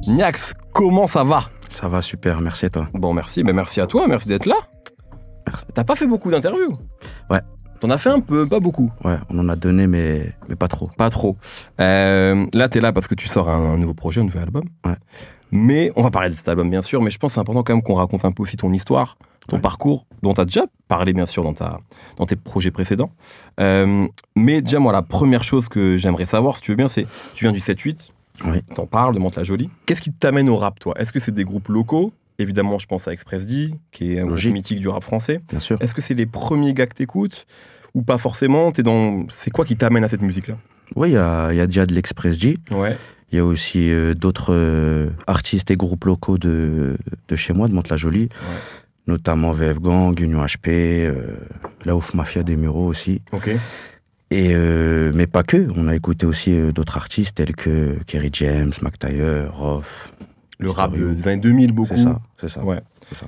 Niax, comment ça va? Ça va super, merci à toi. Bon, merci, mais merci à toi, merci d'être là. Merci. T'as pas fait beaucoup d'interviews? Ouais. T'en as fait un peu, pas beaucoup. Ouais, on en a donné, mais pas trop. Pas trop. Là, t'es là parce que tu sors un nouveau projet, un nouvel album. Ouais. Mais on va parler de cet album, bien sûr, mais je pense que c'est important quand même qu'on raconte un peu aussi ton histoire, ton parcours, dont t'as déjà parlé, bien sûr, dans tes projets précédents. Mais déjà, moi, la première chose que j'aimerais savoir, si tu veux bien, c'est, tu viens du 7-8, Oui. t'en parles de Mantes-la-Jolie. Qu'est-ce qui t'amène au rap, toi? Est-ce que c'est des groupes locaux? Évidemment, je pense à Express D, qui est un groupe mythique du rap français. Bien sûr. Est-ce que c'est les premiers gars que t'écoutes ou pas forcément? C'est quoi qui t'amène à cette musique-là? Oui, il y a déjà de l'Express G. Ouais. Il y a aussi d'autres artistes et groupes locaux de chez moi, de Mantes-la-Jolie. Ouais. Notamment VF Gang, Union HP, la Ouf Mafia des Mureaux aussi. Ok. Et, mais pas que. On a écouté aussi d'autres artistes tels que Kerry James, Mac Taylor, Rof. Le rap des années 2000, beaucoup. C'est ça. Ouais. C'est ça.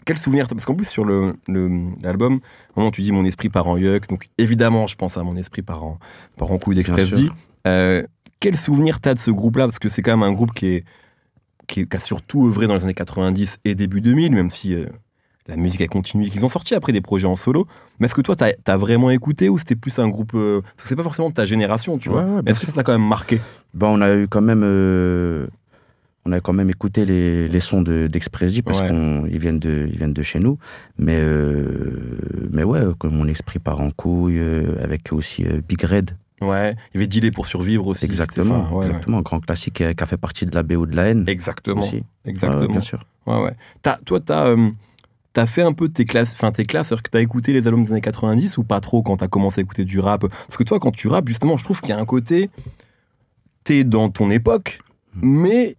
Quel souvenir? Parce qu'en plus, sur l'album, vraiment, tu dis Mon esprit part en yuck. Donc, évidemment, je pense à Mon esprit part en couille d'Express D. Quel souvenir t'as de ce groupe-là? Parce que c'est quand même un groupe qui a surtout œuvré dans les années 90 et début 2000, même si la musique a continué, qu'ils ont sorti après des projets en solo. Mais est-ce que toi, t'as vraiment écouté ou c'était plus un groupe... parce que c'est pas forcément de ta génération, tu vois. Ouais, Mais est-ce que ça t'a quand même marqué? On a eu quand même... on a quand même écouté les sons d'Express D parce qu'ils viennent de chez nous. Mais ouais, comme Mon esprit part en couille, avec aussi Big Red. Ouais, il y avait Dealer pour survivre aussi. Exactement, exactement. Un grand classique qui a fait partie de la BO de la haine. Exactement. Aussi. Exactement. Ouais, bien sûr. Ouais. Toi, t'as fait un peu tes classes, c'est-à-dire que t'as écouté les albums des années 90 ou pas trop quand t'as commencé à écouter du rap? Parce que toi, quand tu rappes, justement, je trouve qu'il y a un côté, t'es dans ton époque, mais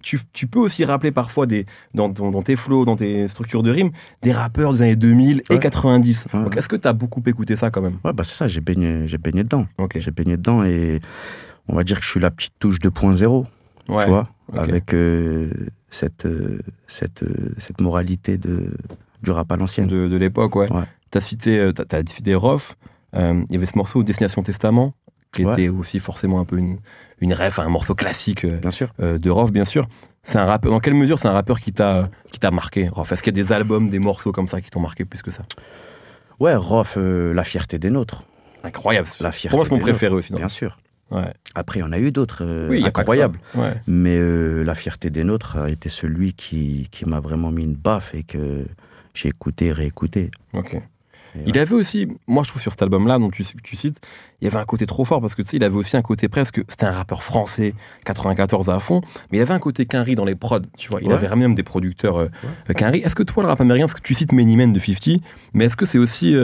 tu peux aussi rappeler parfois dans tes flows, dans tes structures de rimes, des rappeurs des années 2000 et 90. Ouais. Donc, est-ce que t'as beaucoup écouté ça quand même? Ouais, c'est ça, j'ai baigné dedans. Ok. J'ai baigné dedans et on va dire que je suis la petite touche 2.0, tu vois, avec cette moralité du rap à l'ancienne. De l'époque, ouais. T'as cité Rof, il y avait ce morceau Destination Testament, qui était aussi forcément un peu une ref, un morceau classique bien sûr. De Rof, bien sûr. C'est un rappeur. Dans quelle mesure c'est un rappeur qui t'a marqué, Rof? Est-ce qu'il y a des albums, des morceaux comme ça qui t'ont marqué plus que ça? Ouais, Rof, La fierté des nôtres. Incroyable. La fierté. Pour moi, c'est mon préféré aussi. Bien sûr. Ouais. Après, il y en a eu d'autres oui, incroyables. Ouais. Mais La fierté des nôtres a été celui qui m'a vraiment mis une baffe et que j'ai écouté, réécouté. Ok. Il avait aussi, moi je trouve sur cet album-là dont tu cites, il y avait un côté trop fort parce que tu sais, il avait aussi un côté presque, c'était un rappeur français, 94 à fond, mais il avait un côté Quinry dans les prods, tu vois. Il avait ramené même des producteurs Quinry. Est-ce que toi, le rap américain, parce que tu cites Many Men de 50, mais est-ce que c'est aussi,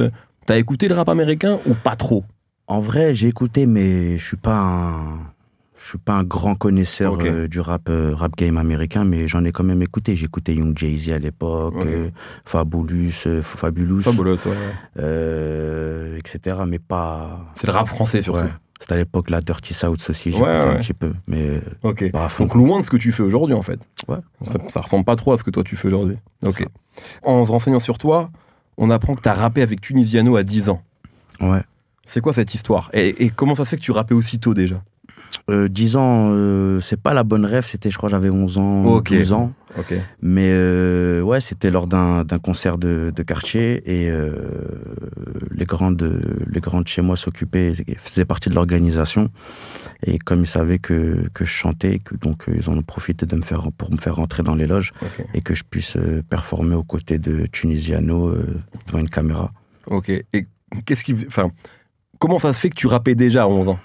t'as écouté le rap américain ou pas trop? En vrai, j'ai écouté, mais je suis pas un grand connaisseur du rap game américain, mais j'en ai quand même écouté. J'ai écouté Young Jay-Z à l'époque, Fabulous, etc. Mais pas... C'est le rap français surtout. Ouais. C'était à l'époque la Dirty South aussi, j'ai écouté un petit peu, mais pas à fond. Donc loin de ce que tu fais aujourd'hui en fait. Ouais. Ça ressemble pas trop à ce que toi tu fais aujourd'hui. Ok. En se renseignant sur toi, on apprend que tu as rappé avec Tunisiano à 10 ans. Ouais. C'est quoi cette histoire? Et comment ça se fait que tu rappais aussitôt déjà? 10 ans, c'est pas la bonne rêve, c'était, je crois, j'avais 11 ans, 12 ans. Mais ouais, c'était lors d'un concert de quartier et les grands de chez moi s'occupaient, faisaient partie de l'organisation. Et comme ils savaient que je chantais, donc ils en ont profité pour me faire rentrer dans les loges et que je puisse performer aux côtés de Tunisiano devant une caméra. Ok. Et comment ça se fait que tu rappais déjà à 11 ans?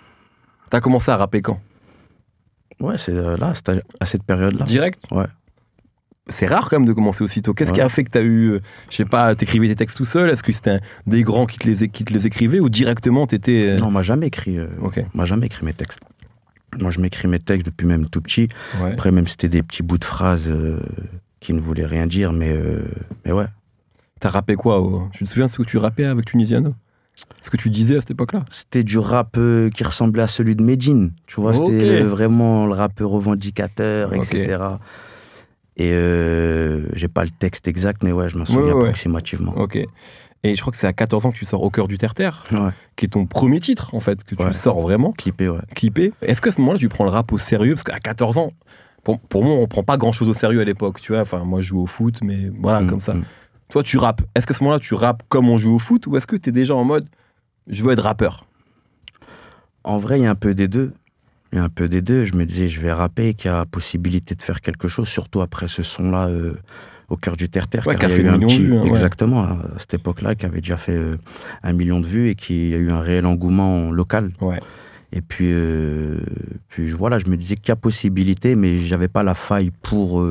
T'as commencé à rapper quand? Ouais, c'était à cette période-là. Direct? Ouais. C'est rare quand même de commencer aussitôt. Qu'est-ce qui a fait que t'as eu, je sais pas, t'écrivais tes textes tout seul? Est-ce que c'était des grands qui te les écrivaient ou directement t'étais... Non, on m'a jamais écrit. On m'a jamais écrit mes textes. Moi, je m'écris mes textes depuis même tout petit. Ouais. Après, même c'était des petits bouts de phrases qui ne voulaient rien dire, mais ouais. T'as rappé quoi? Je me souviens de ce que tu rappais avec Tunisiano? Ce que tu disais à cette époque-là? C'était du rap qui ressemblait à celui de Medine. Tu vois, c'était vraiment le rap revendicateur, etc. Et j'ai pas le texte exact, mais ouais, je m'en souviens approximativement. Ok. Et je crois que c'est à 14 ans que tu sors Au cœur du terre-terre, qui est ton premier titre, en fait, que tu sors vraiment. Clippé, ouais. Clippé. Est-ce qu'à ce moment-là, tu prends le rap au sérieux? Parce qu'à 14 ans, pour moi, on prend pas grand-chose au sérieux à l'époque, tu vois. Enfin, moi, je joue au foot, mais voilà, comme ça. Toi, tu rappes. Est-ce qu'à ce moment-là, tu rappes comme on joue au foot, ou est-ce que tu es déjà en mode, je veux être rappeur? En vrai, il y a un peu des deux. Il y a un peu des deux. Je me disais, je vais rapper, qu'il y a possibilité de faire quelque chose, surtout après ce son-là, Au cœur du terre-terre, qui a fait 1 million de vues. Exactement, à cette époque-là, qui avait déjà fait 1 million de vues et qui a eu un réel engouement local. Ouais. Et puis voilà, je me disais qu'il y a possibilité, mais j'avais pas la faille pour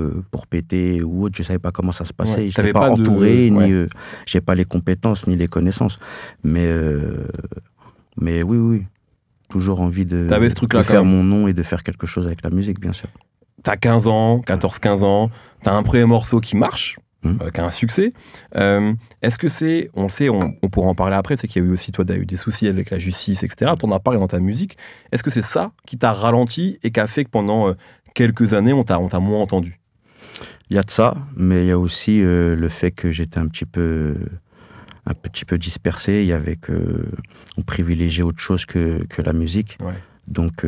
péter ou autre. Je savais pas comment ça se passait. Je n'étais pas entouré, ni j'ai pas les compétences ni les connaissances. Mais oui. Toujours envie de faire mon nom et de faire quelque chose avec la musique, bien sûr. T'as 15 ans, 14-15 ans, t'as un premier morceau qui marche, qui a un succès. Est-ce que c'est, on le sait, on pourra en parler après, c'est qu'il y a eu aussi, toi, t'as eu des soucis avec la justice, etc. T'en as parlé dans ta musique. Est-ce que c'est ça qui t'a ralenti et qui a fait que pendant quelques années, on t'a moins entendu? Il y a de ça, mais il y a aussi le fait que j'étais un petit peu dispersé. Il y avait on privilégiait autre chose que la musique. Ouais. Donc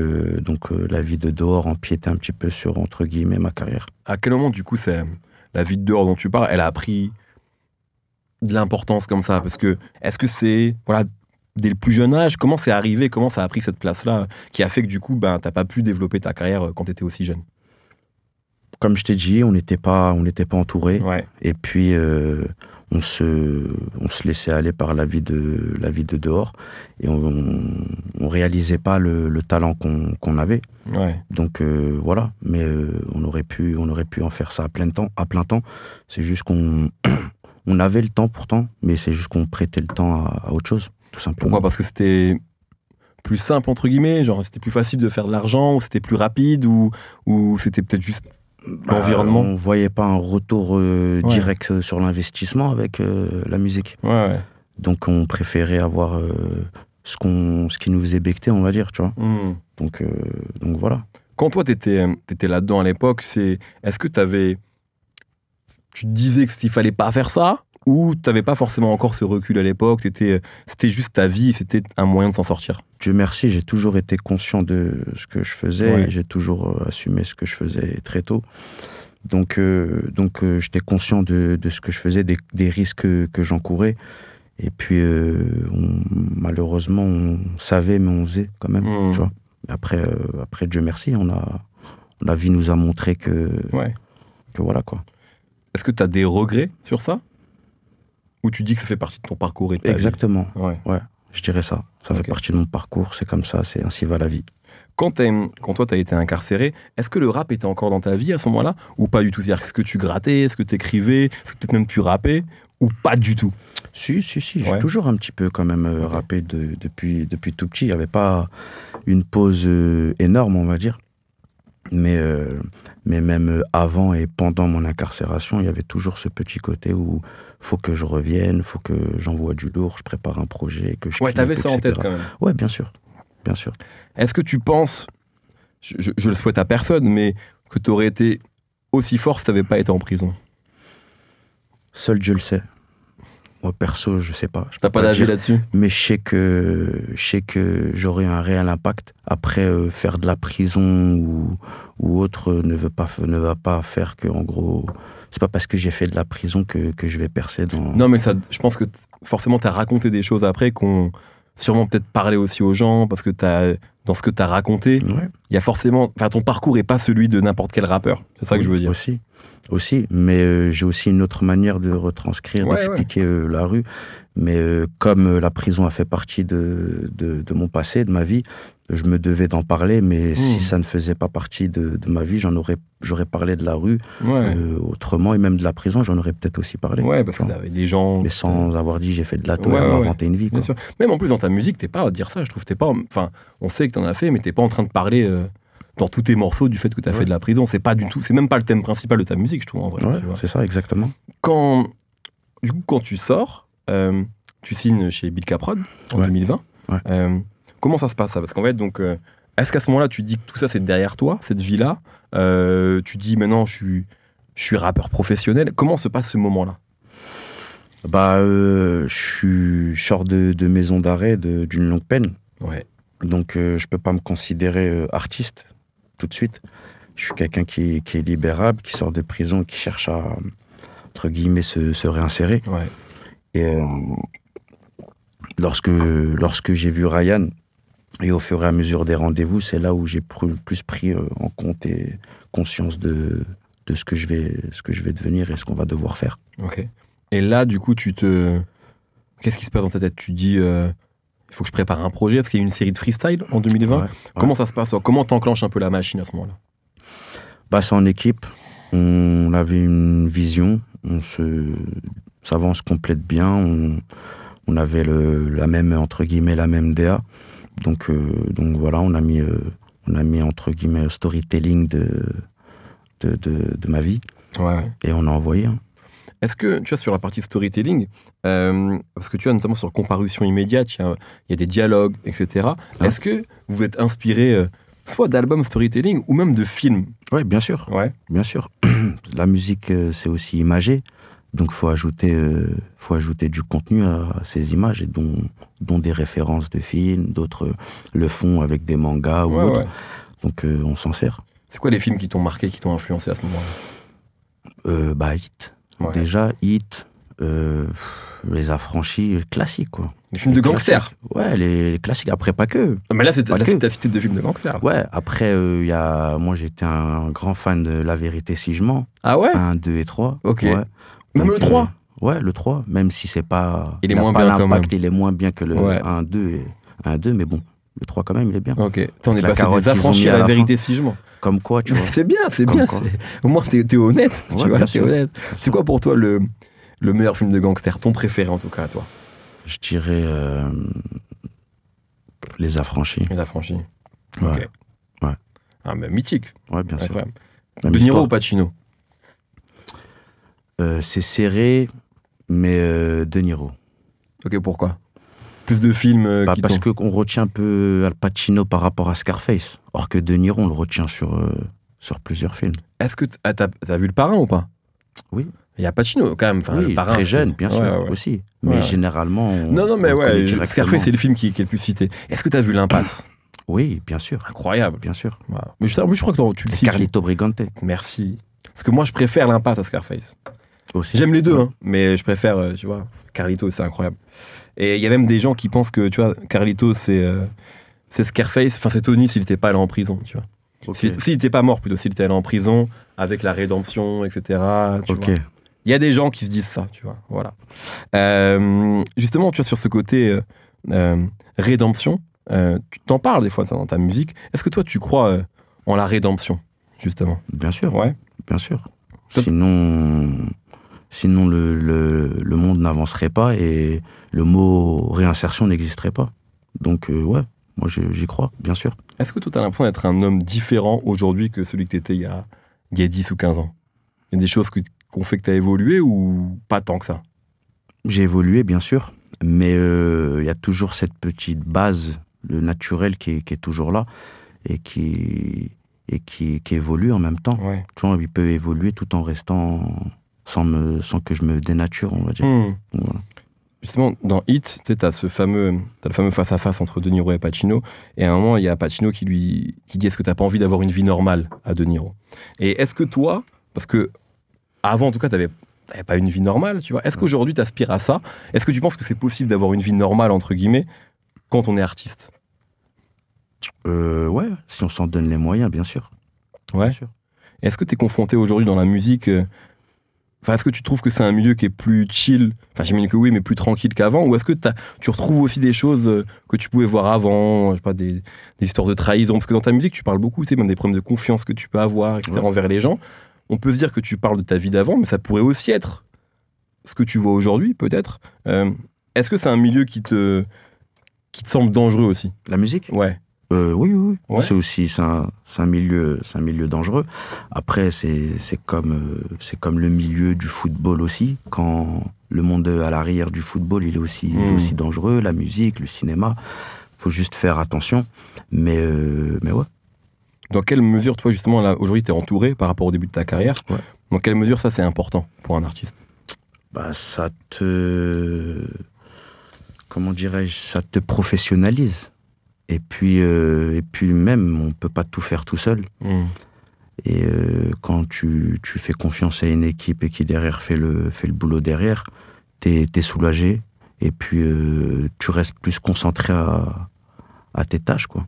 la vie de dehors empiétait un petit peu sur, entre guillemets, ma carrière. À quel moment, du coup, c'est la vie de dehors dont tu parles, elle a pris de l'importance comme ça? Parce que, est-ce que c'est, voilà, dès le plus jeune âge, comment c'est arrivé, comment ça a pris cette place-là, qui a fait que, du coup, t'as pas pu développer ta carrière quand t'étais aussi jeune? Comme je t'ai dit, on n'était pas entouré. Ouais. Et puis, on se laissait aller par la vie de dehors. Et on réalisait pas le talent qu'on avait. Ouais. Donc, voilà. Mais on aurait pu en faire ça à plein temps. C'est juste qu'on on avait le temps pourtant, mais c'est juste qu'on prêtait le temps à autre chose, tout simplement. Pourquoi? Parce que c'était plus simple, entre guillemets? Genre, c'était plus facile de faire de l'argent, ou c'était plus rapide, ou c'était peut-être juste l'environnement? On voyait pas un retour direct sur l'investissement avec la musique. Ouais. Donc on préférait avoir ce qui nous faisait becter, on va dire, tu vois. Donc voilà. Quand toi t'étais là-dedans à l'époque, est-ce que tu te disais qu'il fallait pas faire ça, ou t'avais pas forcément encore ce recul à l'époque, c'était juste ta vie, c'était un moyen de s'en sortir? Dieu merci, j'ai toujours été conscient de ce que je faisais, et j'ai toujours assumé ce que je faisais très tôt. Donc j'étais conscient de ce que je faisais, des risques que j'encourais. Et puis malheureusement, on savait, mais on faisait quand même. Tu vois. Après, Dieu merci, la vie nous a montré que voilà, quoi. Est-ce que tu as des regrets sur ça? Ou tu dis que ça fait partie de ton parcours et de ta Exactement. vie? Ouais, je dirais ça. Ça fait partie de mon parcours, c'est comme ça, c'est ainsi va la vie. Quand toi, tu as été incarcéré, est-ce que le rap était encore dans ta vie à ce moment-là? Ou pas du tout? C'est-à-dire, est-ce que tu grattais? Est-ce que tu écrivais? Est-ce que peut-être même tu rappais? Ou pas du tout? Si. J'ai toujours un petit peu quand même rappé depuis tout petit. Il n'y avait pas une pause énorme, on va dire. Mais même avant et pendant mon incarcération, il y avait toujours ce petit côté où faut que je revienne, faut que j'envoie du lourd, je prépare un projet, que je clique, t'avais ça en tête quand même. Ouais, bien sûr. Est-ce que tu penses, je le souhaite à personne, mais que tu aurais été aussi fort si tu n'avais pas été en prison? Seul Dieu le sait. Moi, perso, je sais pas. T'as pas d'avis là-dessus? Mais je sais que j'aurais un réel impact. Après, faire de la prison ou autre ne va pas faire que, en gros, c'est pas parce que j'ai fait de la prison que je vais percer dans... Non, mais ça, je pense que forcément, t'as raconté des choses après qu'on sûrement peut-être parlé aussi aux gens, parce que dans ce que t'as raconté, il y a forcément... Enfin, ton parcours est pas celui de n'importe quel rappeur. C'est ça que je veux dire. Aussi, mais j'ai aussi une autre manière de retranscrire, d'expliquer la rue. Mais comme la prison a fait partie de mon passé, de ma vie, je me devais d'en parler, mais si ça ne faisait pas partie de ma vie, j'aurais parlé de la rue autrement, et même de la prison, j'en aurais peut-être aussi parlé. Ouais, parce qu'il y avait des gens... Mais sans avoir dit j'ai fait de la tôle, inventé une vie. Quoi. Bien sûr. Même en plus, dans ta musique, t'es pas à dire ça, je trouve. Enfin, on sait que t'en as fait, mais t'es pas en train de parler... dans tous tes morceaux du fait que tu as fait de la prison. C'est pas du tout, c'est même pas le thème principal de ta musique, je trouve, en vrai. C'est ça, exactement. Quand tu sors, tu signes chez Bill Caprod en 2020. Comment ça se passe, ça? Parce qu'en fait, donc, est-ce qu'à ce moment-là, tu dis que tout ça, c'est derrière toi, cette vie-là? Tu dis, maintenant, je suis je suis rappeur professionnel. Comment se passe ce moment-là? Je sors de maison d'arrêt d'une longue peine. Ouais. Donc, je peux pas me considérer artiste tout de suite. Je suis quelqu'un qui est libérable, qui sort de prison, qui cherche à, entre guillemets, se réinsérer. Ouais. Et lorsque j'ai vu Ryan, et au fur et à mesure des rendez-vous, c'est là où j'ai plus pris en compte et conscience de ce que je vais devenir et ce qu'on va devoir faire. Ok. Et là, du coup, qu'est-ce qui se passe dans ta tête? Tu dis, il faut que je prépare un projet, parce qu'il y a une série de freestyle en 2020. Ouais. Comment ça se passe? Comment t'enclenches un peu la machine à ce moment-là? C'est en équipe. On avait une vision. Ça va, on se complète bien. On avait la même, entre guillemets, la même DA. Donc voilà, on a mis entre guillemets storytelling de ma vie. Ouais. Et on a envoyé. Est-ce que, tu vois, sur la partie storytelling, parce que tu vois, notamment sur Comparution immédiate, il y a des dialogues, etc. Ah. Est-ce que vous êtes inspiré soit d'albums storytelling ou même de films? Oui, bien sûr. Ouais. Bien sûr. La musique, c'est aussi imagé. Donc, faut ajouter du contenu à ces images, et dont des références de films, d'autres le font avec des mangas ou autres. Ouais. Donc, on s'en sert. C'est quoi les films qui t'ont marqué, qui t'ont influencé à ce moment-là? Hit. Ouais. Déjà, Hit, Les Affranchis, classiques, quoi. Les films de gangsters. Ouais, les classiques. Après, pas que. Mais là, t'as cité deux films de gangsters. Ouais, après, moi, j'étais un grand fan de La Vérité si je mens. Ah ouais? 1, 2 et 3. Ok. Ouais. Même le 3? Ouais, le 3, même si c'est pas... Il est moins bien quand même. Il est moins bien que le 1, 2, mais bon, le 3 quand même, il est bien. Ok. On est passé des Affranchis à La Vérité si je mens. Comme quoi, tu vois. C'est bien. Au moins, t'es honnête. Ouais, tu vois, t'es honnête. C'est quoi pour toi le meilleur film de gangster? Ton préféré, en tout cas, à toi? Je dirais Les Affranchis. Les Affranchis. Ouais. Ok. Ouais. Ah, mais mythique. Ouais, bien sûr. De Niro ou Pacino? C'est serré, mais De Niro. Ok, pourquoi? Plus de films parce qu'on retient un peu Al Pacino par rapport à Scarface. Or que De Niro, on le retient sur plusieurs films. Est-ce que t'as vu Le Parrain ou pas? Oui. Il y a Pacino quand même. Enfin, oui, Le Parrain, très jeune, bien sûr, aussi. Mais généralement... Non, mais Scarface, c'est le film qui est le plus cité. Est-ce que t'as vu L'Impasse? Oui, bien sûr. Incroyable. Bien sûr. Wow. Mais je crois que tu le cites. Carlito Brigante. Merci. Parce que moi, je préfère L'Impasse à Scarface. Aussi. J'aime les deux, mais je préfère, tu vois, Carlito, c'est incroyable. Et il y a même des gens qui pensent que, tu vois, Carlito, c'est Scarface, enfin, c'est Tony s'il n'était pas allé en prison, tu vois. Okay. S'il n'était pas mort, plutôt, s'il était allé en prison, avec la rédemption, etc. Tu vois. Il y a des gens qui se disent ça, tu vois, voilà. Justement, tu vois, sur ce côté rédemption, tu t'en parles des fois dans ta musique. Est-ce que toi, tu crois en la rédemption, justement? Bien sûr. Ouais. Bien sûr. Sinon le monde n'avancerait pas et le mot réinsertion n'existerait pas. Donc, ouais, moi, j'y crois, bien sûr. Est-ce que toi, tu as l'impression d'être un homme différent aujourd'hui que celui que tu étais il y a 10 ou 15 ans? Il y a des choses qu'on fait que tu as évolué ou pas tant que ça? J'ai évolué, bien sûr, mais il y a toujours cette petite base, le naturel qui est toujours là et qui évolue en même temps. Ouais. Tu vois, il peut évoluer tout en restant sans que je me dénature, on va dire. Voilà. Justement, dans Hit, tu sais, t'as le fameux face-à-face entre De Niro et Pacino, et à un moment, il y a Pacino qui dit « Est-ce que t'as pas envie d'avoir une vie normale ?» à De Niro. Et est-ce que toi, parce que avant, en tout cas, t'avais pas une vie normale, tu vois, est-ce qu'aujourd'hui, t'aspires à ça? Est-ce que tu penses que c'est possible d'avoir une vie normale, entre guillemets, quand on est artiste? Ouais, si on s'en donne les moyens, bien sûr. Ouais. Bien sûr. Est-ce que t'es confronté aujourd'hui dans la musique... Enfin, est-ce que tu trouves que c'est un milieu qui est plus chill? Enfin, j'imagine que oui, mais plus tranquille qu'avant. Ou est-ce que tu retrouves aussi des choses que tu pouvais voir avant? Je sais pas, des histoires de trahison. Parce que dans ta musique, tu parles beaucoup, tu sais, même des problèmes de confiance que tu peux avoir, etc., envers les gens. On peut se dire que tu parles de ta vie d'avant, mais ça pourrait aussi être ce que tu vois aujourd'hui, peut-être. Est-ce que c'est un milieu qui te semble dangereux aussi? La musique? Ouais. Oui. Ouais. C'est un milieu dangereux. Après, c'est comme le milieu du football aussi. Quand le monde à l'arrière du football, il est aussi dangereux. La musique, le cinéma, faut juste faire attention. Mais ouais. Dans quelle mesure, toi, justement, là, aujourd'hui, t'es entouré par rapport au début de ta carrière? Ouais. Dans quelle mesure ça, c'est important pour un artiste? Bah, comment dirais-je, ça te professionnalise. Et puis même, on peut pas tout faire tout seul. Et quand tu fais confiance à une équipe et qui derrière fait le boulot derrière, t'es soulagé. Et puis tu restes plus concentré à tes tâches, quoi.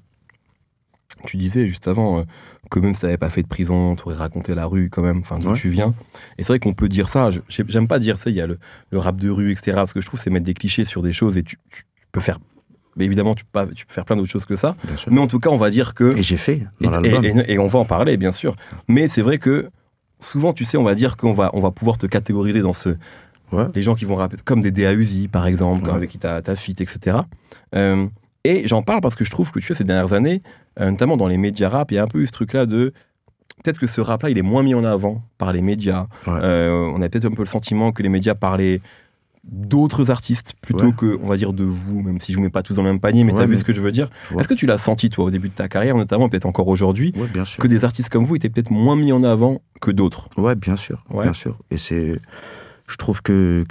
Tu disais juste avant que même si t'avais pas fait de prison, t'aurais raconté la rue quand même, enfin d'où tu viens. Et c'est vrai qu'on peut dire ça. J'aime pas dire ça. Il y a le rap de rue, etc. Parce que je trouve que c'est mettre des clichés sur des choses et tu peux faire. Mais évidemment, tu peux faire plein d'autres choses que ça. Mais en tout cas, on va dire que. Et j'ai fait dans l'album. Et on va en parler, bien sûr. Mais c'est vrai que souvent, tu sais, on va dire qu'on va pouvoir te catégoriser dans ce. Ouais. Les gens qui vont rapper, comme des DAUZI, par exemple, avec qui t'as feat, etc. Et j'en parle parce que je trouve que tu vois, ces dernières années, notamment dans les médias rap, il y a un peu eu ce truc-là de. Peut-être que ce rap-là, il est moins mis en avant par les médias. Ouais. On a peut-être un peu le sentiment que les médias parlaient d'autres artistes plutôt que, on va dire, de vous, même si je vous mets pas tous dans le même panier, mais t'as vu ce que je veux dire. Est-ce que tu l'as senti, toi, au début de ta carrière, notamment peut-être encore aujourd'hui, que des artistes comme vous étaient peut-être moins mis en avant que d'autres? Ouais, bien sûr, bien sûr. Et je trouve que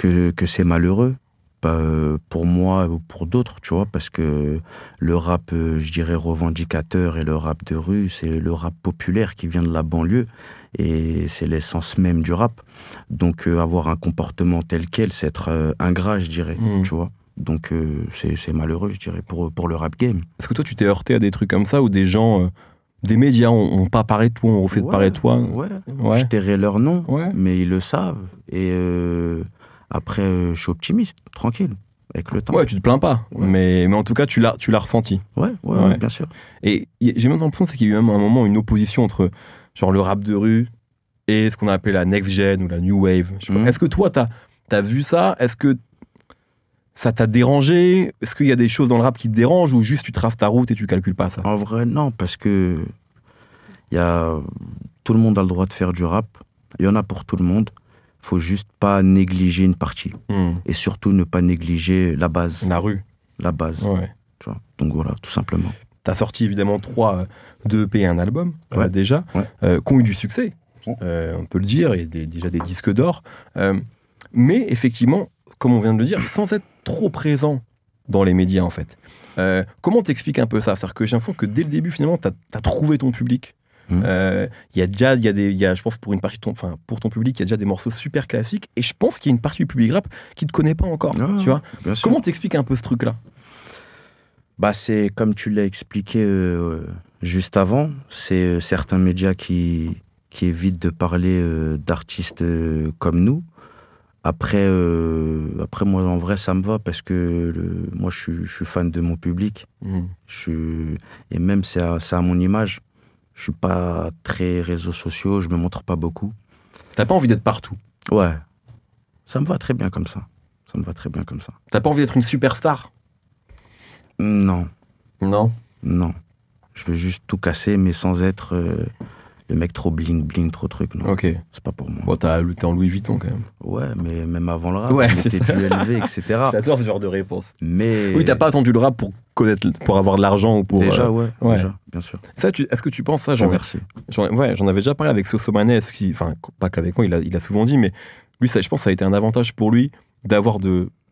c'est malheureux, pour moi ou pour d'autres, tu vois, parce que le rap, je dirais, revendicateur et le rap de rue, c'est le rap populaire qui vient de la banlieue. Et c'est l'essence même du rap. Donc avoir un comportement tel quel, c'est être ingrat, je dirais, tu vois. Donc c'est malheureux, je dirais, pour le rap game. Est-ce que toi, tu t'es heurté à des trucs comme ça, où des gens, des médias ont pas parlé de toi, ont refait de parler de toi? Ouais. Je tairai leur nom, mais ils le savent. Et après, je suis optimiste, tranquille, avec le temps. Ouais, tu te plains pas, mais en tout cas, tu l'as ressenti. Ouais, bien sûr. Et j'ai même l'impression qu'il y a eu même un moment une opposition entre genre le rap de rue et ce qu'on a appelé la next gen ou la new wave. Est-ce que toi, t'as vu ça? Est-ce que ça t'a dérangé? Est-ce qu'il y a des choses dans le rap qui te dérangent ou juste tu traces ta route et tu calcules pas ça? En vrai, non, parce que tout le monde a le droit de faire du rap. Il y en a pour tout le monde. Faut juste pas négliger une partie. Et surtout ne pas négliger la base. La rue. La base. Ouais. Tu vois. Donc voilà, tout simplement. T'as sorti évidemment 3 EP et un album, déjà, qui ont eu du succès, on peut le dire, et déjà des disques d'or. Mais effectivement, comme on vient de le dire, sans être trop présent dans les médias, en fait. Comment t'expliques un peu ça? C'est-à-dire que j'ai l'impression que dès le début, finalement, t'as trouvé ton public. Je pense pour ton public, il y a déjà des morceaux super classiques, et je pense qu'il y a une partie du public rap qui te connaît pas encore. Tu vois. Comment t'expliques un peu ce truc-là? Bah, c'est comme tu l'as expliqué juste avant, c'est certains médias qui évitent de parler d'artistes comme nous. Après, moi, en vrai, ça me va parce que moi, je suis fan de mon public. Et même, c'est à mon image. Je suis pas très réseaux sociaux, je me montre pas beaucoup. T'as pas envie d'être partout? Ouais. Ça me va très bien comme ça. T'as pas envie d'être une superstar? Non. Non? Non. Je veux juste tout casser, mais sans être le mec trop bling, trop truc. Non. Ok. C'est pas pour moi. Bon, t'es en Louis Vuitton quand même. Ouais, mais même avant le rap, c'était du LV, etc. J'adore ce genre de réponse. Mais... Oui, t'as pas attendu le rap pour avoir de l'argent ou pour... Déjà, déjà, bien sûr. Ça, est-ce que tu penses ça? Merci. J'en avais déjà parlé avec Sosomanes, enfin, pas qu'avec moi, il a souvent dit, mais lui, je pense que ça a été un avantage pour lui d'avoir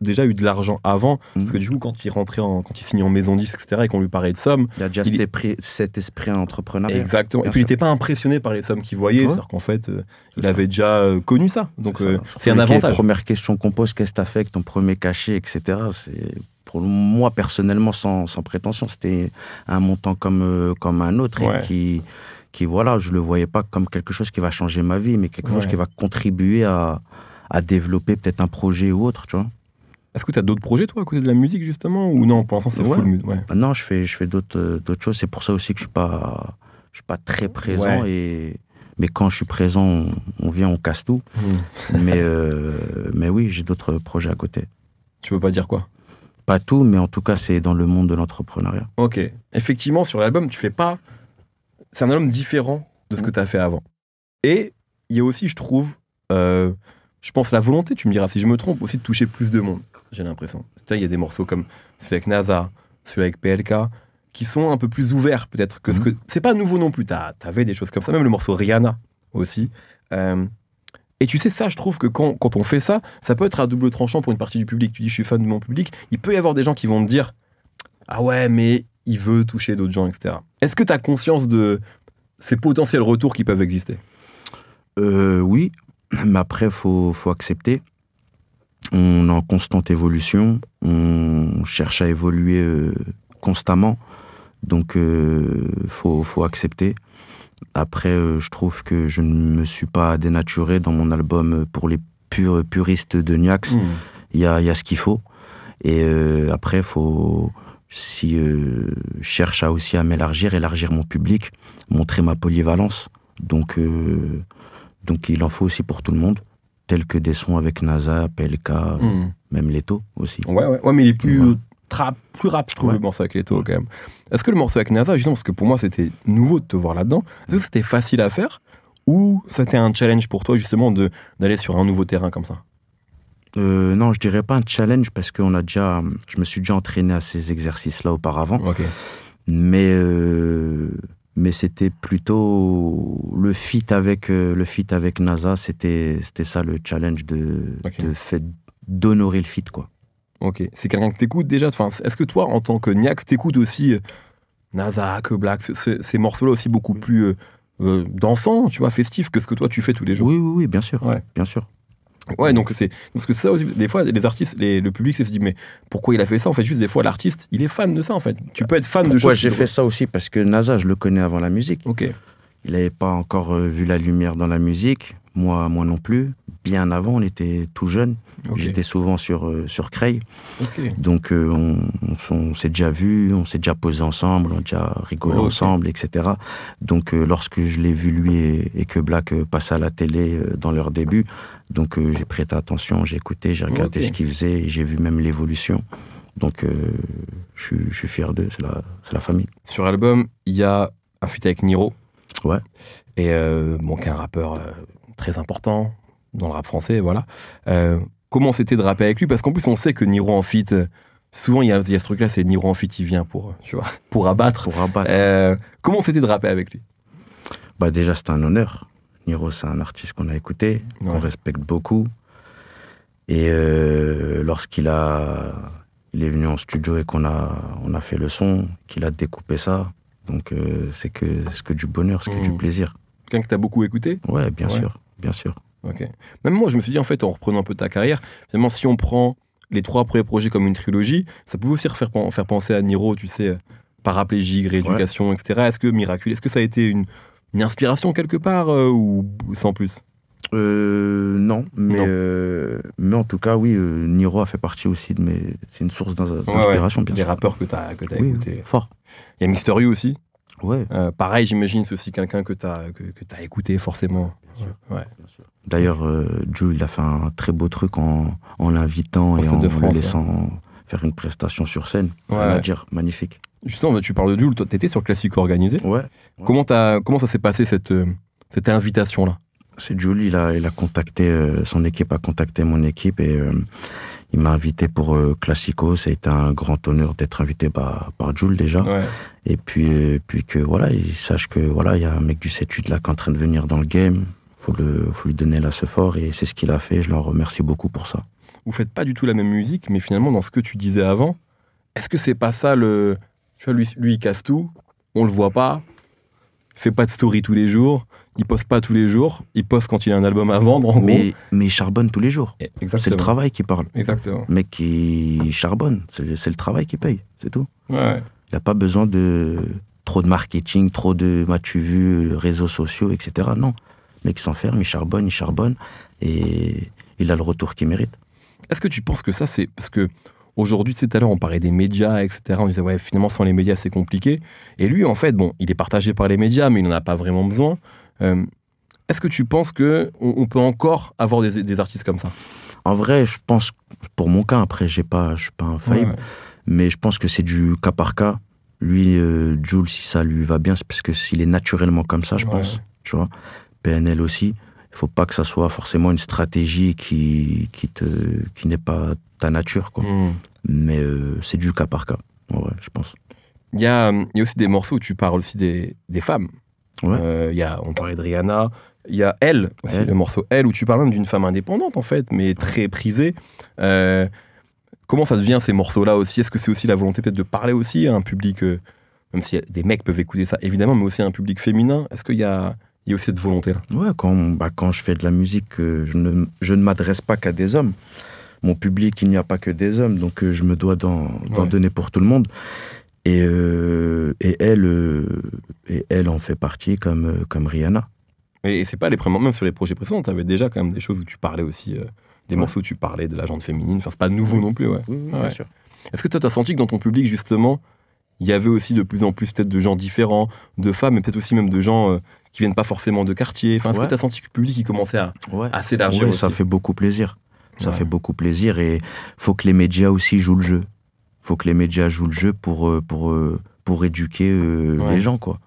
déjà eu de l'argent avant, parce que du coup, quand il signe en maison disque, etc., et qu'on lui parlait de sommes... Il y a déjà cet esprit entrepreneurial. Exactement. Et puis, il n'était pas impressionné par les sommes qu'il voyait, c'est-à-dire qu'en fait, il avait déjà connu ça. Donc, c'est un avantage. La première question qu'on pose, qu'est-ce que t'as fait avec ton premier cachet, etc., c'est... Pour moi, personnellement, sans prétention, c'était un montant comme un autre, et qui, voilà, je le voyais pas comme quelque chose qui va changer ma vie, mais quelque chose qui va contribuer à développer peut-être un projet ou autre, tu vois. Est-ce que tu as d'autres projets, toi, à côté de la musique, justement, ou non, pour l'instant, c'est full musique? Non, je fais d'autres choses. C'est pour ça aussi que je suis pas très présent. Mais quand je suis présent, on vient, on casse tout. Mais oui, j'ai d'autres projets à côté. Tu veux pas dire quoi? Pas tout, mais en tout cas, c'est dans le monde de l'entrepreneuriat. Ok. Effectivement, sur l'album, tu fais pas... C'est un album différent de ce que tu as fait avant. Et il y a aussi, je trouve, je pense, la volonté, tu me diras si je me trompe, aussi de toucher plus de monde, j'ai l'impression. Il y a des morceaux comme celui avec NASA, celui avec PLK, qui sont un peu plus ouverts, peut-être, que ce que... C'est pas nouveau non plus, t'avais des choses comme ça, même le morceau Rihanna, aussi. Et tu sais, ça, je trouve que quand on fait ça, ça peut être à double tranchant pour une partie du public. Tu dis, je suis fan de mon public. Il peut y avoir des gens qui vont te dire, ah ouais, mais il veut toucher d'autres gens, etc. Est-ce que tu as conscience de ces potentiels retours qui peuvent exister? Oui, mais après, faut accepter. On est en constante évolution. On cherche à évoluer constamment. Donc, faut accepter. Après, je trouve que je ne me suis pas dénaturé dans mon album pour les puristes de Niax. Il y a ce qu'il faut. Et après, je cherche aussi à m'élargir, élargir mon public, montrer ma polyvalence. Donc, il en faut aussi pour tout le monde, tels que des sons avec NASA, PLK, même Leto aussi. Ouais, mais il est plus rap, je trouve, le morceau avec Leto quand même. Est-ce que le morceau avec NASA, justement, parce que pour moi c'était nouveau de te voir là-dedans, est-ce que c'était facile à faire ou c'était un challenge pour toi justement d'aller sur un nouveau terrain comme ça? Non, je dirais pas un challenge parce que je me suis déjà entraîné à ces exercices-là auparavant. Okay. Mais c'était plutôt le feat avec NASA, c'était ça le challenge d'honorer le feat, quoi. Ok, c'est quelqu'un que t'écoutes déjà. Enfin, est-ce que toi, en tant que Niax, t'écoutes aussi NASA, Que Black, ces morceaux-là aussi beaucoup plus dansants, tu vois, festifs que ce que toi tu fais tous les jours? Oui, bien sûr, bien sûr. Ouais, donc parce que ça aussi, des fois, les artistes, le public se dit, mais pourquoi il a fait ça? En fait, juste des fois, l'artiste, il est fan de ça, en fait. Tu peux être fan de choses. Ouais, j'ai fait ça aussi parce que NASA, je le connais avant la musique. Ok. Il n'avait pas encore vu la lumière dans la musique. Moi non plus. Bien avant, on était tout jeunes. Okay. J'étais souvent sur Creil. Okay. Donc, on s'est déjà vus, on s'est déjà posé ensemble, on a déjà rigolé ensemble, etc. Donc, lorsque je l'ai vu, lui et Que Black passer à la télé dans leur début, donc j'ai prêté attention, j'ai écouté, j'ai regardé ce qu'ils faisaient, et j'ai vu même l'évolution. Donc, je suis fier d'eux, c'est la famille. Sur l'album, il y a un feat avec Niro. Ouais. Et qui est un rappeur très important dans le rap français, voilà. Comment c'était de rapper avec lui? Parce qu'en plus, on sait que Niro en feat, souvent il y a ce truc-là, c'est Niro en feat, il vient pour abattre. Comment c'était de rapper avec lui? Bah déjà, c'était un honneur. Niro, c'est un artiste qu'on a écouté, qu'on respecte beaucoup. Et lorsqu'il est venu en studio et on a fait le son, qu'il a découpé ça, donc c'est que du bonheur, c'est que du plaisir. Quelqu'un que t'as beaucoup écouté? Ouais, bien sûr, bien sûr. Ok. Même moi, je me suis dit, en fait, en reprenant un peu ta carrière, finalement, si on prend les 3 premiers projets comme une trilogie, ça pouvait aussi faire penser à Niro, tu sais, paraplégique, rééducation, etc. Est-ce que Miraculé, est-ce que ça a été une inspiration quelque part ou sans plus? Non, mais en tout cas, oui, Niro a fait partie aussi c'est une source d'inspiration, bien sûr. Des rappeurs que t'as écoutés. Fort. Il y a Mister You aussi. Ouais. Pareil, j'imagine, c'est aussi quelqu'un que t'as écouté forcément. Bien sûr. Ouais. Bien sûr. D'ailleurs, Jules, il a fait un très beau truc en l'invitant et en le laissant faire une prestation sur scène. Rien à dire, magnifique. Justement, tu parles de Jules, toi, t'étais sur Classico organisé. Ouais. Comment ça s'est passé cette invitation-là? C'est Jules, il a contacté, son équipe a contacté mon équipe et il m'a invité pour Classico. Ça a été un grand honneur d'être invité par Jules déjà. Ouais. Et puis que voilà, il sache que voilà, il y a un mec du 7-8 là qui est en train de venir dans le game. Faut lui donner la fort et c'est ce qu'il a fait. Je l'en remercie beaucoup pour ça. Vous faites pas du tout la même musique, mais finalement dans ce que tu disais avant, est-ce que c'est pas ça le... Tu vois, lui il casse tout, on le voit pas, il fait pas de story tous les jours, il poste pas tous les jours, il poste quand il a un album à vendre en gros. Mais il charbonne tous les jours. Exactement. C'est le travail qui parle. Exactement. Le mec qui charbonne, c'est le travail qui paye, c'est tout. Ouais. Il n'a pas besoin de trop de marketing, trop de m'as-tu vu, réseaux sociaux, etc. Non. Le mec s'enferme, il charbonne et il a le retour qu'il mérite. Est-ce que tu penses que ça, c'est parce que aujourd'hui, tout à l'heure, on parlait des médias, etc. On disait, ouais, finalement, sans les médias, c'est compliqué. Et lui, en fait, bon, il est partagé par les médias, mais il n'en a pas vraiment besoin. Est-ce que tu penses qu'on peut encore avoir des artistes comme ça? En vrai, je pense, pour mon cas, après, je suis pas infaillible, mais je pense que c'est du cas par cas. Lui, Jules, si ça lui va bien, c'est parce qu'il est naturellement comme ça, je pense. Tu vois, PNL aussi. Il faut pas que ça soit forcément une stratégie qui n'est pas ta nature, quoi. Mais c'est du cas par cas, je pense. Il y a aussi des morceaux où tu parles aussi des femmes. Ouais. On parlait de Rihanna, Il y a Elle, aussi, le morceau Elle, où tu parles même d'une femme indépendante, en fait, mais très prisée. Comment ça devient ces morceaux-là aussi? Est-ce que c'est aussi la volonté peut-être de parler aussi à un public, même si des mecs peuvent écouter ça, évidemment, mais aussi à un public féminin? Est-ce qu'il y a aussi cette volonté-là? Ouais, quand je fais de la musique, je ne m'adresse pas qu'à des hommes. Mon public, il n'y a pas que des hommes, donc je me dois d'en donner pour tout le monde. Et elle en fait partie comme Rihanna. Et c'est pas les premiers, même sur les projets précédents, tu avais déjà quand même des choses où tu parlais aussi, des morceaux où tu parlais de la gente féminine. Enfin, c'est pas nouveau non plus, ouais. Oui, bien sûr. Est-ce que toi, tu as senti que dans ton public, justement, il y avait aussi de plus en plus peut-être de gens différents, de femmes, mais peut-être aussi même de gens qui viennent pas forcément de quartier. Enfin, est-ce que tu as senti que le public il commençait à s'élargir aussi? Ça fait beaucoup plaisir. Ça fait beaucoup plaisir et faut que les médias aussi jouent le jeu. Faut que les médias jouent le jeu pour éduquer les gens, quoi.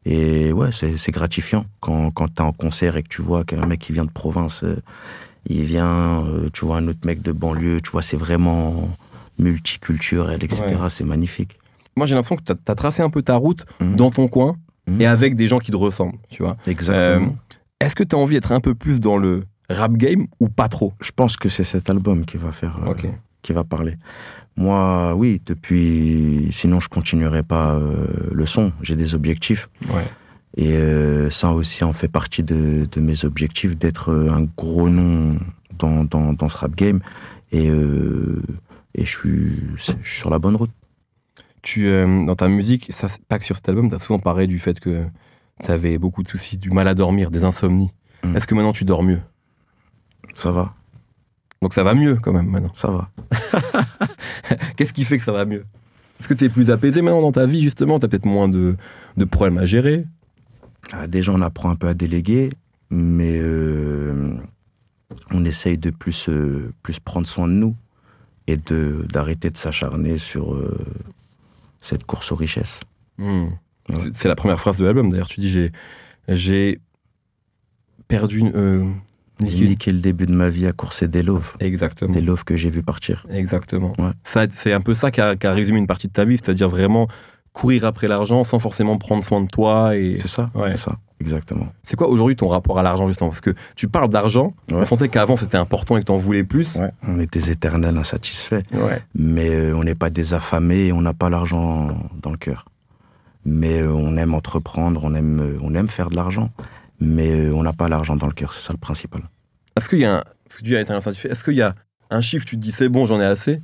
Et ouais, c'est gratifiant quand t'es en concert et que tu vois qu'un mec qui vient de province, il vient, tu vois un autre mec de banlieue, tu vois, c'est vraiment multiculturel, etc. Ouais. C'est magnifique. Moi, j'ai l'impression que t'as tracé un peu ta route dans ton coin et avec des gens qui te ressemblent, tu vois. Exactement. Est-ce que t'as envie d'être un peu plus dans le rap game ou pas trop? Je pense que c'est cet album qui va faire, qui va parler. Moi, oui, sinon je continuerai pas le son. J'ai des objectifs. Ouais. Et ça aussi en fait partie de mes objectifs, d'être un gros nom dans ce rap game. Et je suis sur la bonne route. Dans ta musique, ça, pas que sur cet album, tu as souvent parlé du fait que tu avais beaucoup de soucis, du mal à dormir, des insomnies. Est-ce que maintenant tu dors mieux? Ça va. Donc ça va mieux quand même maintenant. Ça va. Qu'est-ce qui fait que ça va mieux? Est-ce que tu es plus apaisé maintenant dans ta vie, justement? Tu as peut-être moins de problèmes à gérer? Déjà, on apprend un peu à déléguer, mais on essaye de plus prendre soin de nous et d'arrêter de s'acharner sur cette course aux richesses. Ouais. C'est la première phrase de l'album, d'ailleurs. Tu dis, j'ai perdu... J'ai niqué le début de ma vie à courser des loaves. Exactement. Des loaves que j'ai vu partir. Exactement. Ouais. C'est un peu ça qui a résumé une partie de ta vie, c'est-à-dire vraiment courir après l'argent sans forcément prendre soin de toi. C'est ça, c'est ça, exactement. C'est quoi aujourd'hui ton rapport à l'argent, justement? Parce que tu parles d'argent, on sentait qu'avant c'était important et que t'en voulais plus. Ouais. On est des éternels insatisfaits, mais on n'est pas des affamés et on n'a pas l'argent dans le cœur. Mais on aime entreprendre, on aime faire de l'argent. Mais on n'a pas l'argent dans le cœur, c'est ça le principal. Est-ce qu'il y a est-ce qu'il y a un chiffre, tu te dis c'est bon, j'en ai assez,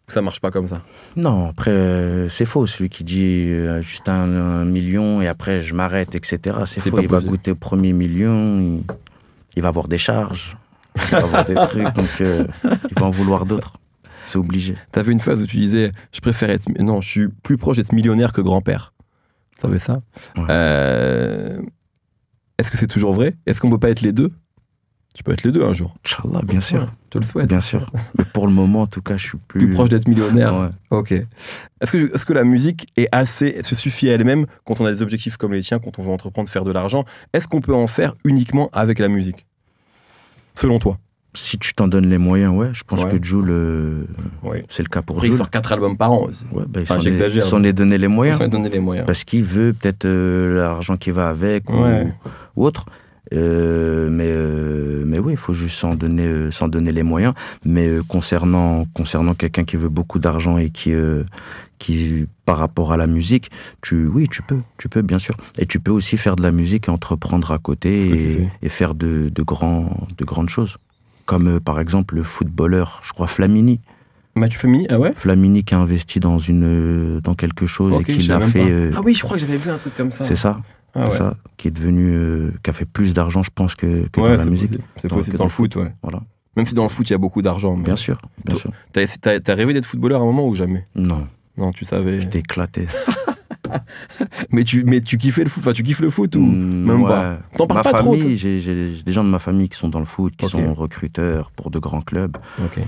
ou ça marche pas comme ça? Non, après, c'est faux, celui qui dit juste un million et après je m'arrête, etc. C'est faux, il va goûter au premier million, il va avoir des charges, il va avoir des trucs, donc il va en vouloir d'autres. C'est obligé. T'avais une phase où tu disais, je suis plus proche d'être millionnaire que grand-père. T'avais ça? Ouais. Est-ce que c'est toujours vrai? Est-ce qu'on peut pas être les deux? Tu peux être les deux un jour. Inch'Allah, bien sûr. Ouais, je te le souhaite. Bien sûr. Mais pour le moment, en tout cas, je suis plus proche d'être millionnaire. Ouais. Ok. Est-ce que la musique se suffit à elle-même quand on a des objectifs comme les tiens, quand on veut entreprendre, faire de l'argent? Est-ce qu'on peut en faire uniquement avec la musique? Selon toi? Si tu t'en donnes les moyens, ouais. Je pense que Jul, c'est le cas pour Jul. Il sort 4 albums par an aussi. Ouais, j'exagère. Il s'en est donné les moyens. Parce qu'il veut peut-être l'argent qui va avec ou autre. Mais oui, il faut juste s'en donner les moyens. Mais concernant quelqu'un qui veut beaucoup d'argent et qui par rapport à la musique, tu peux bien sûr. Et tu peux aussi faire de la musique et entreprendre à côté et faire de grandes choses. Comme par exemple le footballeur, je crois Flamini. Mathieu Flamini, ah ouais? Flamini qui a investi dans quelque chose et qui l'a fait. Ah oui, je crois que j'avais vu un truc comme ça. C'est ça. Ça, qui est devenu, qui a fait plus d'argent, je pense, que dans la musique. C'est possible, dans le foot, ouais. Voilà. Même si dans le foot, il y a beaucoup d'argent. Bien sûr, bien sûr. T'as rêvé d'être footballeur à un moment ou jamais? Non. Non, tu savais. J'étais éclaté. mais tu kiffais le foot, enfin, tu kiffes le foot ou même pas? T'en parles pas trop? J'ai des gens de ma famille qui sont dans le foot, qui sont recruteurs pour de grands clubs. Ok.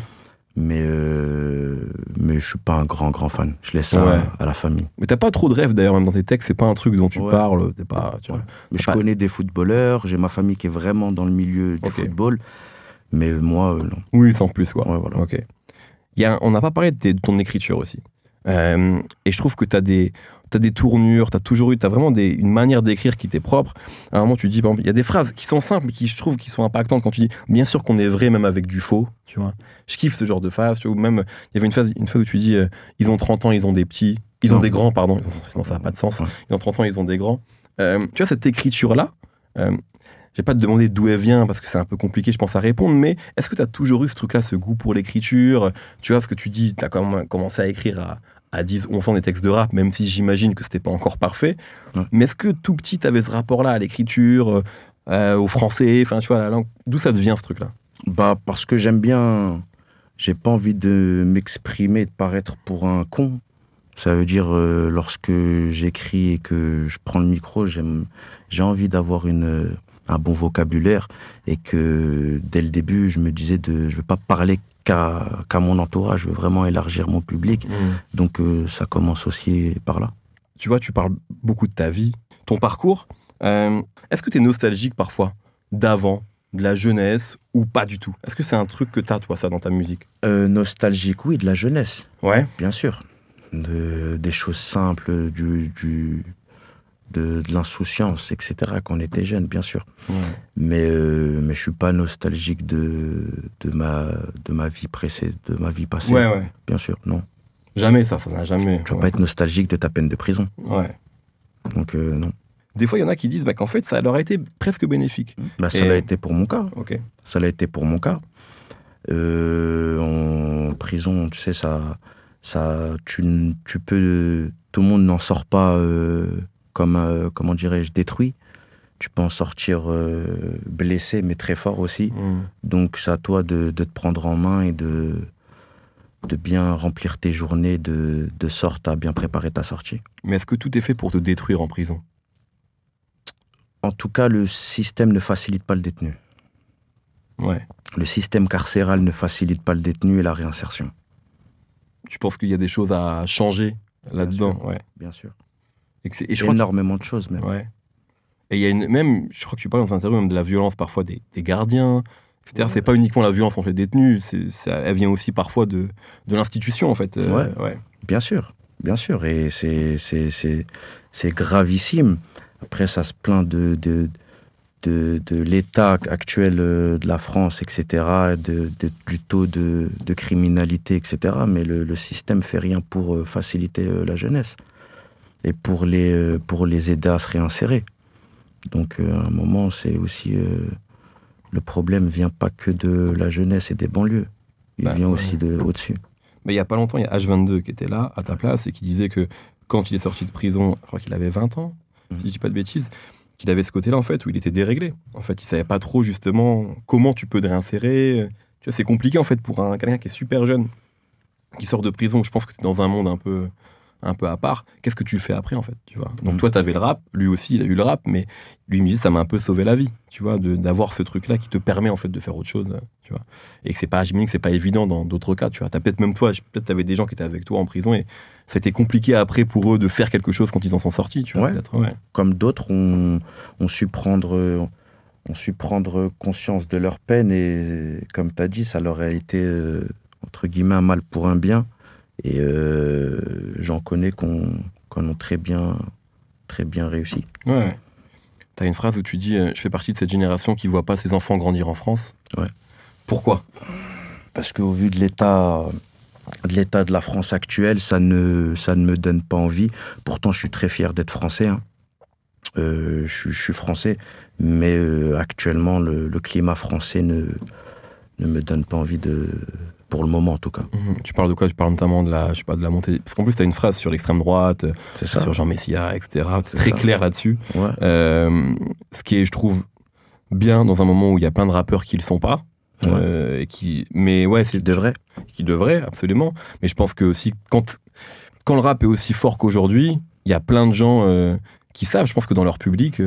Mais je suis pas un grand fan. Je laisse ça à la famille. Mais t'as pas trop de rêves d'ailleurs, même dans tes textes, c'est pas un truc dont tu parles. T'es pas, tu vois. Mais je connais des footballeurs, j'ai ma famille qui est vraiment dans le milieu du football. Mais moi, non. Oui, sans plus quoi. Ouais, voilà. Ok. On n'a pas parlé de ton écriture aussi. Et je trouve que t'as des tournures, t'as vraiment une manière d'écrire qui t'est propre. À un moment, tu dis, par exemple, il y a des phrases qui sont simples, mais qui, je trouve, qui sont impactantes quand tu dis, bien sûr qu'on est vrai, même avec du faux, tu vois. Je kiffe ce genre de phase, tu vois, ou même, il y avait une phase où tu dis, ils ont 30 ans, ils ont des petits, ils ont des grands, pardon, sinon ça n'a pas de sens. Ils ont 30 ans, ils ont des grands. Tu vois, cette écriture-là, je vais pas te demander d'où elle vient, parce que c'est un peu compliqué, je pense, à répondre, mais est-ce que tu as toujours eu ce truc-là, ce goût pour l'écriture? Tu vois, ce que tu dis, tu as quand même commencé à écrire à 10 ou 11 ans des textes de rap, même si j'imagine que c'était pas encore parfait. Ouais. Mais est-ce que tout petit, tu avais ce rapport-là à l'écriture, au français, enfin, tu vois, la langue? D'où ça te vient, ce truc-là? Bah, parce que j'aime bien... J'ai pas envie de m'exprimer, de paraître pour un con. Ça veut dire, lorsque j'écris et que je prends le micro, j'ai envie d'avoir un bon vocabulaire et que, dès le début, je me disais je veux pas parler qu'à mon entourage, je veux vraiment élargir mon public. Donc ça commence aussi par là. Tu vois, tu parles beaucoup de ta vie, ton parcours. Est-ce que tu es nostalgique parfois d'avant, de la jeunesse, ou pas du tout? Est-ce que c'est un truc que tu as, toi, ça, dans ta musique? Nostalgique, oui, de la jeunesse. Ouais. Bien sûr. Des choses simples, de l'insouciance, etc., quand on était jeune, bien sûr. Ouais. Mais je suis pas nostalgique de ma vie précédente, de ma vie passée. Ouais, ouais. Bien sûr, non. Jamais, ça n'a jamais... Tu vas pas être nostalgique de ta peine de prison. Ouais. Donc, non. Des fois, il y en a qui disent qu'en fait, ça leur a été presque bénéfique. Ça l'a été pour mon cas. Okay. Ça l'a été pour mon cas. En prison, tu sais, tu peux... Tout le monde n'en sort pas... comment dirais-je, détruit. Tu peux en sortir blessé, mais très fort aussi. Donc, c'est à toi de te prendre en main et de bien remplir tes journées de sorte à bien préparer ta sortie. Mais est-ce que tout est fait pour te détruire en prison? En tout cas, le système ne facilite pas le détenu. Ouais. Le système carcéral ne facilite pas le détenu et la réinsertion. Tu penses qu'il y a des choses à changer là-dedans? Ouais. Bien sûr. Et énormément de choses même. Ouais. Et il y a même, je crois que tu parles dans un interview même de la violence parfois des gardiens, etc. Ouais. C'est pas uniquement la violence entre les détenus, elle vient aussi parfois de l'institution en fait. Ouais. Bien sûr. Et c'est gravissime. Après, ça se plaint de l'état actuel de la France, etc., du taux de criminalité, etc. Mais le système fait rien pour faciliter la jeunesse et pour les aider à se réinsérer. Donc, à un moment, c'est aussi... le problème vient pas que de la jeunesse et des banlieues. Il vient aussi au-dessus. Mais il y a pas longtemps, il y a H22 qui était là, à ta place, et qui disait que quand il est sorti de prison, je crois qu'il avait 20 ans, si je dis pas de bêtises, qu'il avait ce côté-là, en fait, où il était déréglé. En fait, il savait pas trop, justement, comment tu peux te réinsérer. Tu vois, c'est compliqué, en fait, pour quelqu'un qui est super jeune, qui sort de prison. Je pense que tu es dans un monde un peu à part. Qu'est-ce que tu fais après, en fait, tu vois? Donc, toi, tu avais le rap. Lui aussi, il a eu le rap. Mais lui, il me dit, ça m'a un peu sauvé la vie, tu vois, d'avoir ce truc-là qui te permet, en fait, de faire autre chose, tu vois. Et que j'imagine que c'est pas évident dans d'autres cas, tu vois. T'as peut-être même toi, peut-être t'avais des gens qui étaient avec toi en prison et ça a été compliqué après pour eux de faire quelque chose quand ils en sont sortis, tu vois. Ouais. Comme d'autres ont su prendre conscience de leur peine et, comme tu as dit, ça leur a été, entre guillemets, un mal pour un bien. Et j'en connais qu'on ont très bien réussi. Ouais. T'as une phrase où tu dis je fais partie de cette génération qui voit pas ses enfants grandir en France. Ouais. Pourquoi? Parce qu'au vu de l'état de la France actuelle, ça ne me donne pas envie. Pourtant, je suis très fier d'être français. Hein. Je suis français, mais actuellement, le climat français ne me donne pas envie pour le moment en tout cas. Tu parles de quoi? Tu parles notamment de la montée... Parce qu'en plus, tu as une phrase sur l'extrême droite, sur Jean Messia, etc. C'est très clair là-dessus. Ouais. Ce qui est, je trouve, bien dans un moment où il y a plein de rappeurs qui le sont pas. Ouais. Mais ouais, qui devraient, absolument. Mais je pense que aussi, quand le rap est aussi fort qu'aujourd'hui, il y a plein de gens qui savent. Je pense que dans leur public,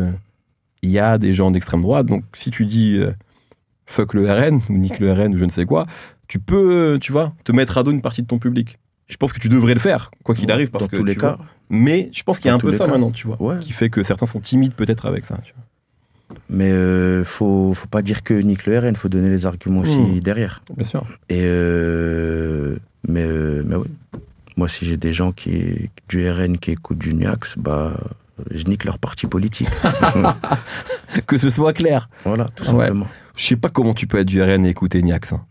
il y a des gens d'extrême droite. Donc si tu dis fuck le RN, ou nique le RN, ou je ne sais quoi, tu peux, tu vois, te mettre à dos une partie de ton public. Je pense que tu devrais le faire, quoi qu'il arrive, parce que tous les cas. Mais je pense qu'il y a un peu ça maintenant, tu vois, ouais. Qui fait que certains sont timides peut-être avec ça. Tu vois. Mais faut pas dire que nique le RN, faut donner les arguments aussi derrière. Bien sûr. Et mais oui, Moi, si j'ai des gens du RN qui écoutent du Niax, bah, je nique leur parti politique. Que ce soit clair. Voilà, tout simplement. Ouais. Je sais pas comment tu peux être du RN et écouter Niax. Hein.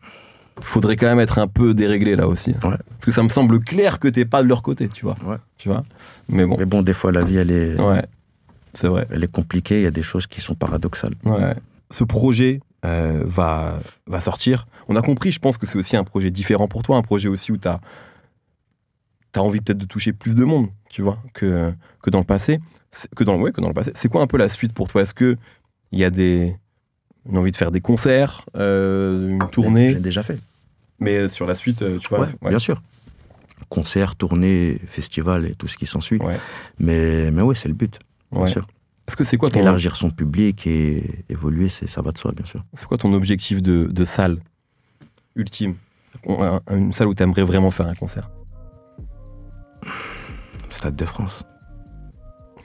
Faudrait quand même être un peu déréglé là aussi. Ouais. Parce que ça me semble clair que t'es pas de leur côté, tu vois. Ouais. Tu vois. Mais bon, des fois, la vie, elle est... Ouais, c'est vrai. Elle est compliquée, il y a des choses qui sont paradoxales. Ouais. Ce projet va sortir. On a compris, je pense que c'est aussi un projet différent pour toi, un projet aussi où t'as envie peut-être de toucher plus de monde, tu vois, que dans le passé. Que dans le passé. C'est quoi un peu la suite pour toi? Est-ce qu'il y a une envie de faire des concerts, une tournée? J'ai déjà fait. Mais sur la suite, tu vois? Ouais. Bien sûr. Concerts, tournées, festivals et tout ce qui s'ensuit. Ouais. Mais ouais, c'est le but, bien sûr. Est-ce que c'est quoi élargir son public et évoluer, ça va de soi, bien sûr. C'est quoi ton objectif de salle ultime? Une salle où tu aimerais vraiment faire un concert? Stade de France.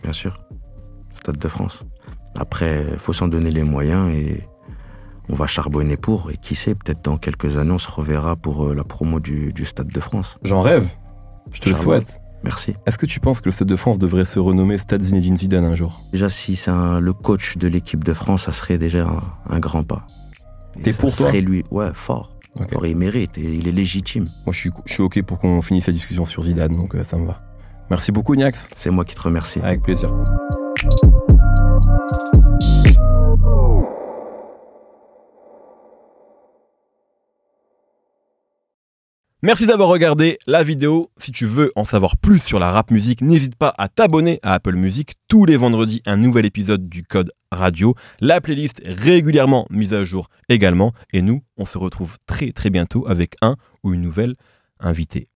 Bien sûr. Stade de France. Après, il faut s'en donner les moyens et on va charbonner pour. Et qui sait, peut-être dans quelques années, on se reverra pour la promo du Stade de France. J'en rêve. Je te le souhaite. Merci. Est-ce que tu penses que le Stade de France devrait se renommer Stade Zinedine Zidane un jour? Déjà, si c'est le coach de l'équipe de France, ça serait déjà un grand pas. T'es pour toi? Ça serait lui, ouais, fort. Okay. Alors, il mérite et il est légitime. Moi, je suis OK pour qu'on finisse la discussion sur Zidane, donc ça me va. Merci beaucoup, Niax. C'est moi qui te remercie. Avec plaisir. Merci d'avoir regardé la vidéo. Si tu veux en savoir plus sur la rap musique, n'hésite pas à t'abonner à Apple Music. Tous les vendredis, un nouvel épisode du Code Radio. La playlist est régulièrement mise à jour également. Et nous, on se retrouve très très bientôt avec un ou une nouvelle invitée.